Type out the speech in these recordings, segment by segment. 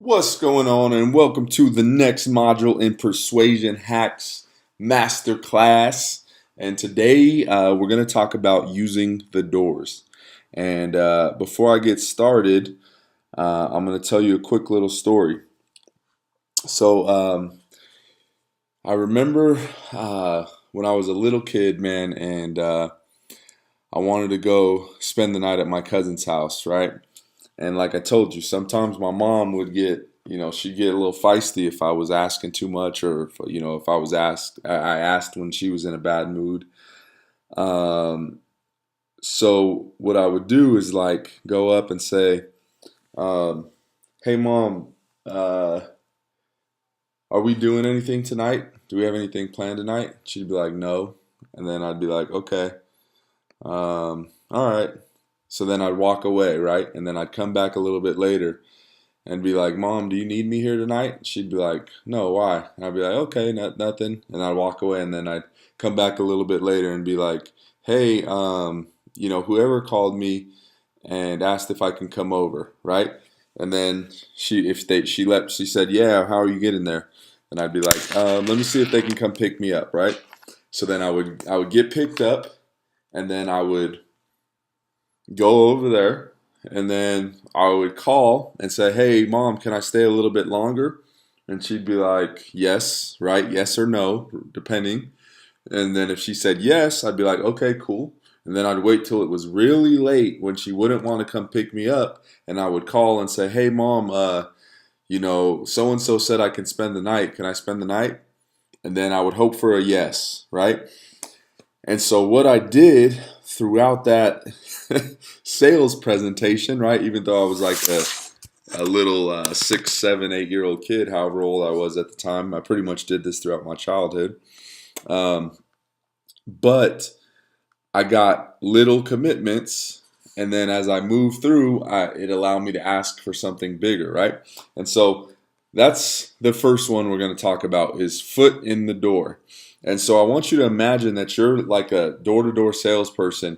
What's going on, and welcome to the next module in Persuasion Hacks Masterclass. And today we're going to talk about using the doors. And before I get started, I'm going to tell you a quick little story. So I remember when I was a little kid, man, and I wanted to go spend the night at my cousin's house, right? And like I told you, sometimes my mom would get, she'd get a little feisty if I was asking too much, or if I was I asked when she was in a bad mood. Um, so what I would do is like go up and say, um, "Hey, mom, uh, are we doing anything tonight? Do we have anything planned tonight?" She'd be like, "No," and then I'd be like, "Okay, all right." So then I'd walk away, right? And then I'd come back a little bit later and be like, "Mom, do you need me here tonight?" She'd be like, "No, why?" And I'd be like, "Okay, nothing." And I'd walk away, and then I'd come back a little bit later and be like, "Hey, whoever called me and asked if I can come over, right?" And then she said, "Yeah, how are you getting there?" And I'd be like, "Let me see if they can come pick me up," right? So then I would get picked up, and then I would go over there, and then I would call and say, "Hey, mom, can I stay a little bit longer?" And she'd be like, "Yes," right? Yes or no, depending. And then if she said yes, I'd be like, "Okay, cool." And then I'd wait till it was really late when she wouldn't want to come pick me up, and I would call and say, "Hey, mom, so and so said I can spend the night. Can I spend the night?" And then I would hope for a yes, right? And so what I did throughout that sales presentation, right, even though I was like a little 6, 7, 8-year-old kid, however old I was at the time, I pretty much did this throughout my childhood. Um, but I got little commitments, and then as I moved through, it allowed me to ask for something bigger, right? And so that's the first one we're going to talk about is foot in the door. And so I want you to imagine that you're like a door-to-door salesperson,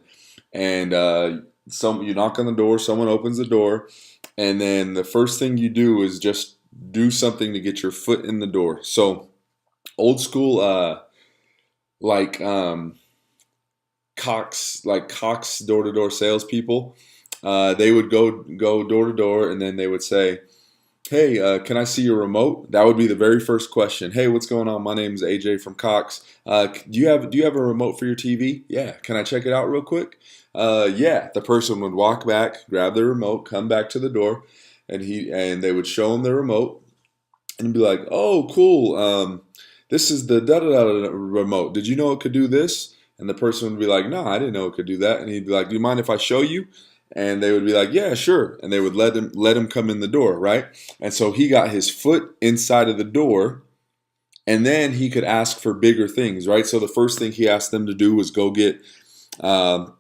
and you knock on the door, someone opens the door, and then the first thing you do is just do something to get your foot in the door. So old school, like Cox door-to-door salespeople, they would go door to door, and then they would say, "Hey, can I see your remote?" That would be the very first question. "Hey, what's going on? My name's AJ from Cox. Do you have a remote for your TV? Yeah. Can I check it out real quick?" Yeah. The person would walk back, grab the remote, come back to the door, and they would show him the remote and be like, "Oh, cool. This is the da da da remote. Did you know it could do this?" And the person would be like, "No, I didn't know it could do that." And he'd be like, "Do you mind if I show you?" And they would be like, "Yeah, sure." And they would let him come in the door, right? And so he got his foot inside of the door, and then he could ask for bigger things, right? So the first thing he asked them to do was go get um,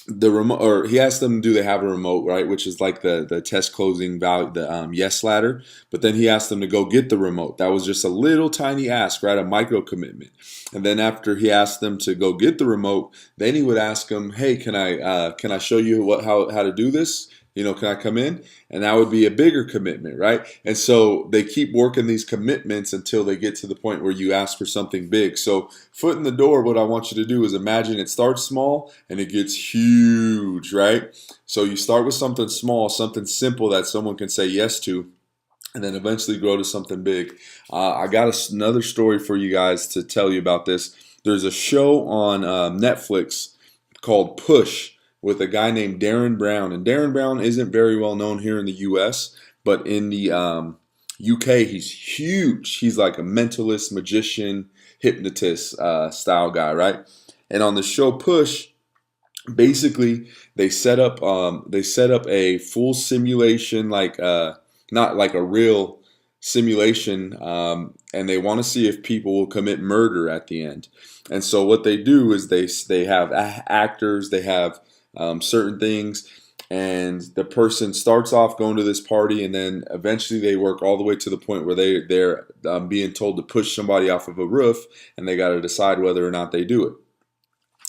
the remote, or he asked them, do they have a remote, right? Which is like the test closing value, the yes ladder. But then he asked them to go get the remote. That was just a little tiny ask, right? A micro commitment. And then after he asked them to go get the remote, then he would ask them, "Hey, can I show you how to do this? Can I come in?" And that would be a bigger commitment, right? And so they keep working these commitments until they get to the point where you ask for something big. So foot in the door, what I want you to do is imagine it starts small and it gets huge, right? So you start with something small, something simple that someone can say yes to, and then eventually grow to something big. I got another story for you guys to tell you about this. There's a show on Netflix called Push with a guy named Darren Brown. And Darren Brown isn't very well known here in the U.S., but in the UK, he's huge. He's like a mentalist, magician, hypnotist style guy, right? And on the show Push, basically they set up a full simulation, like not like a real simulation, and they want to see if people will commit murder at the end. And so what they do is they have actors, they have certain things, and the person starts off going to this party, and then eventually they work all the way to the point where they're being told to push somebody off of a roof, and they got to decide whether or not they do it.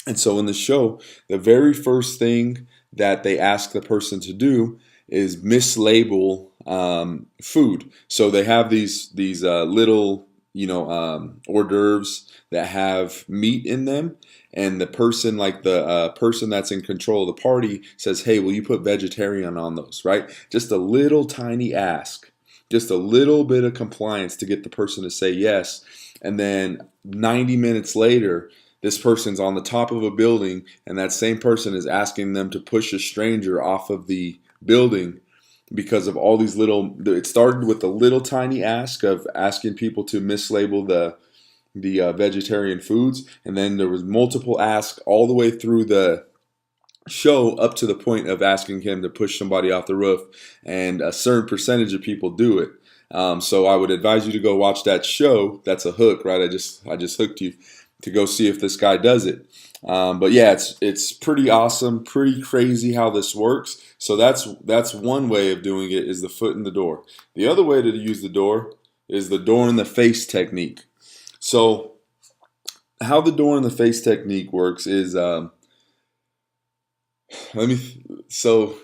And so in the show, the very first thing that they ask the person to do is mislabel food. So they have these little hors d'oeuvres that have meat in them, and the person, like the person that's in control of the party, says, "Hey, will you put vegetarian on those?" Right? Just a little tiny ask, just a little bit of compliance to get the person to say yes, and then 90 minutes later, this person's on the top of a building, and that same person is asking them to push a stranger off of the building because of all these little. It started with a little tiny ask of asking people to mislabel the vegetarian foods, and then there was multiple asks all the way through the show up to the point of asking him to push somebody off the roof, and a certain percentage of people do it. So I would advise you to go watch that show. That's a hook, right? I just hooked you to go see if this guy does it. But yeah, it's pretty awesome, pretty crazy how this works. So that's one way of doing it, is the foot in the door. The other way to use the door is the door in the face technique. So how the door in the face technique works is let me so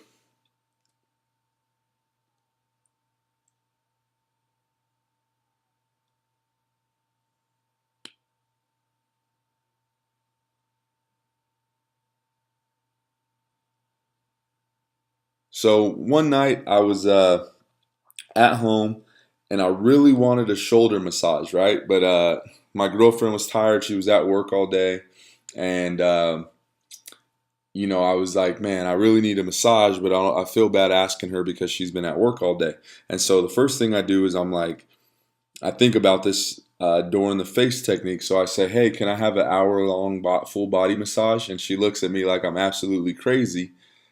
so one night I was at home, and I really wanted a shoulder massage, right? But my girlfriend was tired. She was at work all day, and I was like, man, I really need a massage, but I feel bad asking her because she's been at work all day. And so the first thing I do is I think about this door in the face technique. So I say, hey, can I have an hour-long full body massage? And she looks at me like I'm absolutely crazy,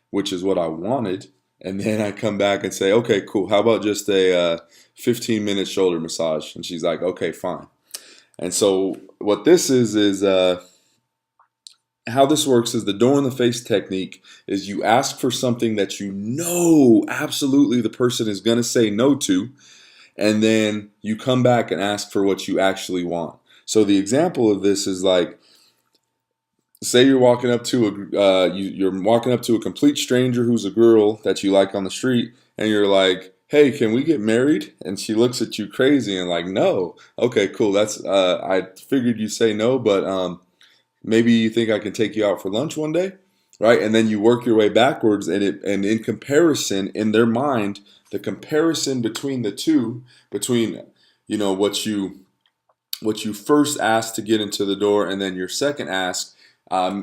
which is what I wanted. And then I come back and say, okay, cool. How about just a 15-minute shoulder massage? And she's like, okay, fine. And so what this is how this works is the door in the face technique is you ask for something that you know absolutely the person is going to say no to, and then you come back and ask for what you actually want. So the example of this is like, say you're walking up to you're walking up to a complete stranger who's a girl that you like on the street, and you're like, "Hey, can we get married?" And she looks at you crazy and like, "No." Okay, cool. That's I figured you'd say no, but maybe you think I can take you out for lunch one day, right? And then you work your way backwards, and in comparison, in their mind, the comparison between the two, between what you first asked to get into the door, and then your second ask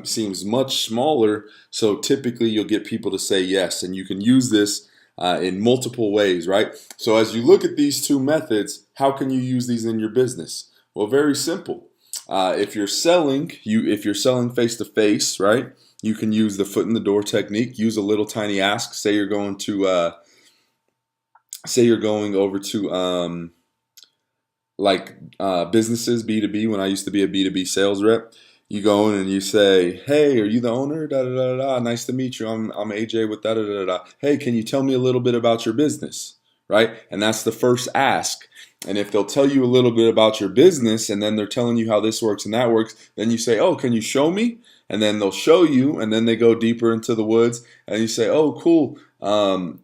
seems much smaller. So typically, you'll get people to say yes, and you can use this in multiple ways, right? So as you look at these two methods, how can you use these in your business? Well, very simple. If you're selling face to face, right? You can use the foot in the door technique. Use a little tiny ask. Say you're going over to businesses, B2B. When I used to be a B2B sales rep, you go in and you say, "Hey, are you the owner? Da da da da. Nice to meet you. I'm AJ with da da da da. Hey, can you tell me a little bit about your business?" Right? And that's the first ask. And if they'll tell you a little bit about your business, and then they're telling you how this works and that works, then you say, "Oh, can you show me?" And then they'll show you, and then they go deeper into the woods, and you say, "Oh, cool.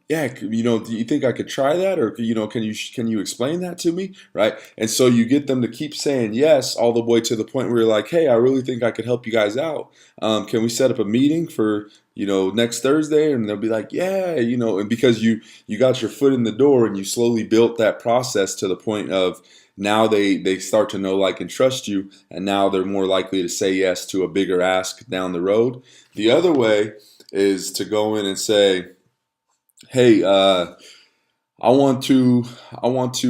Yeah, do you think I could try that, or can you explain that to me?" Right? And so you get them to keep saying yes, all the way to the point where you're like, "Hey, I really think I could help you guys out. Can we set up a meeting for next Thursday?" And they'll be like, "Yeah, and because you got your foot in the door, and you slowly built that process to the point of now they start to know, like, and trust you, and now they're more likely to say yes to a bigger ask down the road. The other way is to go in and say, "Hey, I want to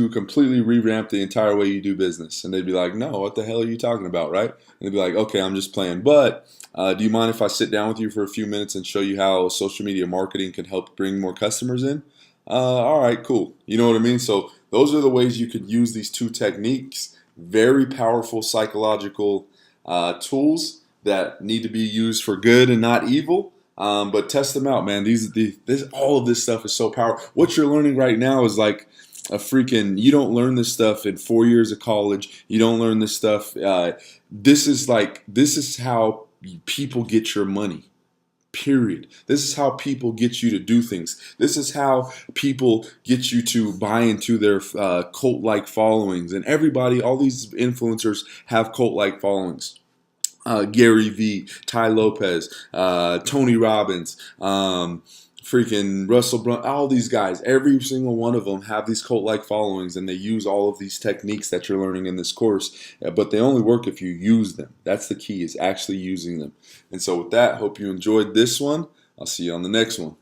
completely revamp the entire way you do business." And they'd be like, "No, what the hell are you talking about?" Right? And they'd be like, "Okay, I'm just playing, but do you mind if I sit down with you for a few minutes and show you how social media marketing can help bring more customers in?" All right, cool. You know what I mean? So those are the ways you could use these two techniques. Very powerful psychological tools that need to be used for good and not evil. But test them out, man. All of this stuff is so powerful. What you're learning right now is like a freaking. You don't learn this stuff in 4 years of college. You don't learn this stuff. This is how people get your money. Period. This is how people get you to do things. This is how people get you to buy into their cult-like followings. And everybody, all these influencers have cult-like followings. Gary Vee, Ty Lopez, Tony Robbins, freaking Russell Brunson, all these guys, every single one of them have these cult-like followings, and they use all of these techniques that you're learning in this course, but they only work if you use them. That's the key, is actually using them. And so with that, hope you enjoyed this one. I'll see you on the next one.